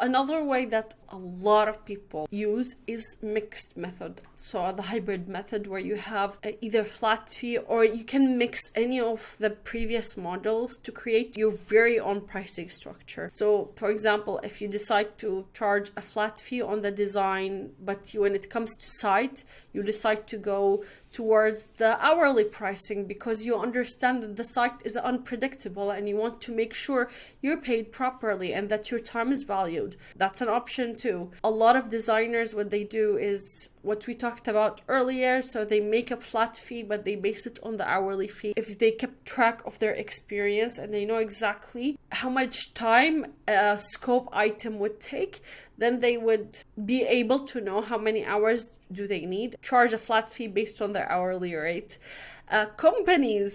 Another way that a lot of people use is mixed method. So the hybrid method, where you have either flat fee, or you can mix any of the previous models to create your very own pricing structure. So for example, if you decide to charge a flat fee on the design, but when it comes to site, you decide to go towards the hourly pricing because you understand that the site is unpredictable and you want to make sure you're paid properly and that your time is valued. That's an option too. A lot of designers, what they do is what we talked about earlier. So they make a flat fee, but they base it on the hourly fee. If they kept track of their experience and they know exactly how much time a scope item would take, then they would be able to know how many hours do they need, charge a flat fee based on their hourly rate.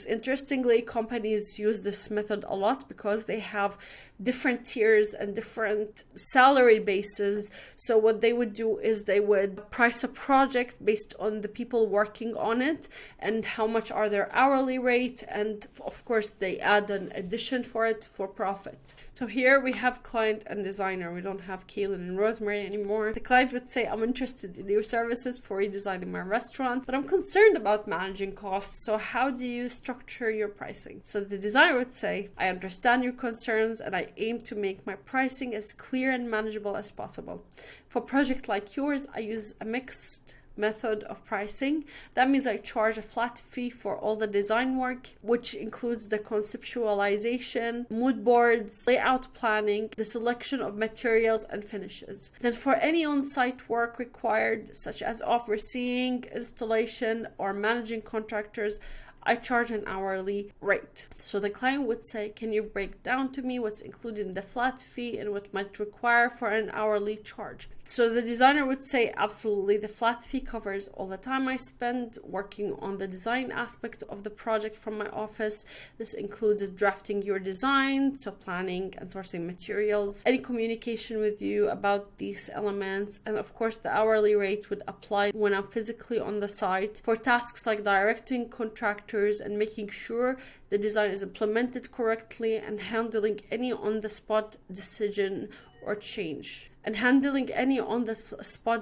Interestingly, companies use this method a lot because they have different tiers and different salary bases. So what they would do is they would price a project based on the people working on it and how much are their hourly rate. And of course, they add an addition for it for profit. So here we have client and designer. We don't have Kaylin and Rosemary anymore. The client would say, I'm interested in your services for redesigning my restaurant, but I'm concerned about managing costs. So how do you structure your pricing? So the designer would say, I understand your concerns and I aim to make my pricing as clear and manageable as possible. For a project like yours, I use a mixed method of pricing. That means I charge a flat fee for all the design work, which includes the conceptualization, mood boards, layout planning, the selection of materials and finishes. Then for any on-site work required, such as overseeing, installation, or managing contractors, I charge an hourly rate. So the client would say, can you break down to me what's included in the flat fee and what might require for an hourly charge? So the designer would say, absolutely, the flat fee covers all the time I spend working on the design aspect of the project from my office. This includes drafting your design, so planning and sourcing materials, any communication with you about these elements, and of course the hourly rate would apply when I'm physically on the site for tasks like directing contractors and making sure the design is implemented correctly and handling any on-the-spot decision or change.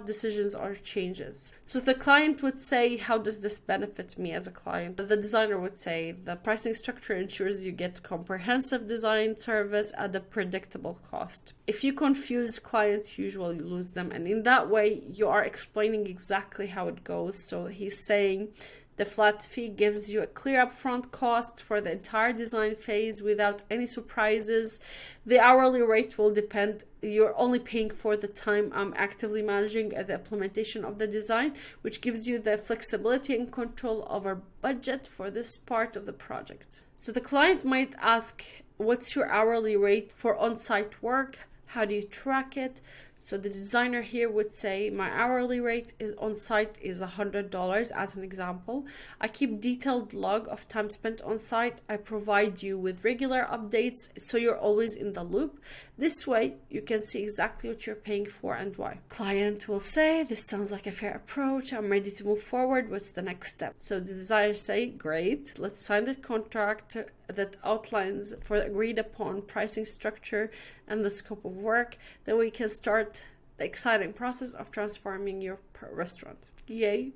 Decisions or changes. So the client would say, how does this benefit me as a client? The designer would say, the pricing structure ensures you get comprehensive design service at a predictable cost. If you confuse clients, you usually lose them. And in that way, you are explaining exactly how it goes. So he's saying, the flat fee gives you a clear upfront cost for the entire design phase without any surprises. The hourly rate will depend. You're only paying for the time I'm actively managing the implementation of the design, which gives you the flexibility and control over budget for this part of the project. So the client might ask, what's your hourly rate for on-site work? How do you track it? So the designer here would say, my hourly rate is on site is $100 as an example. I keep detailed log of time spent on site. I provide you with regular updates so you're always in the loop. This way you can see exactly what you're paying for and why. Client will say, this sounds like a fair approach. I'm ready to move forward. What's the next step? So the designer say, great, let's sign the contract that outlines for the agreed upon pricing structure and the scope of work. Then we can start the exciting process of transforming your restaurant. Yay!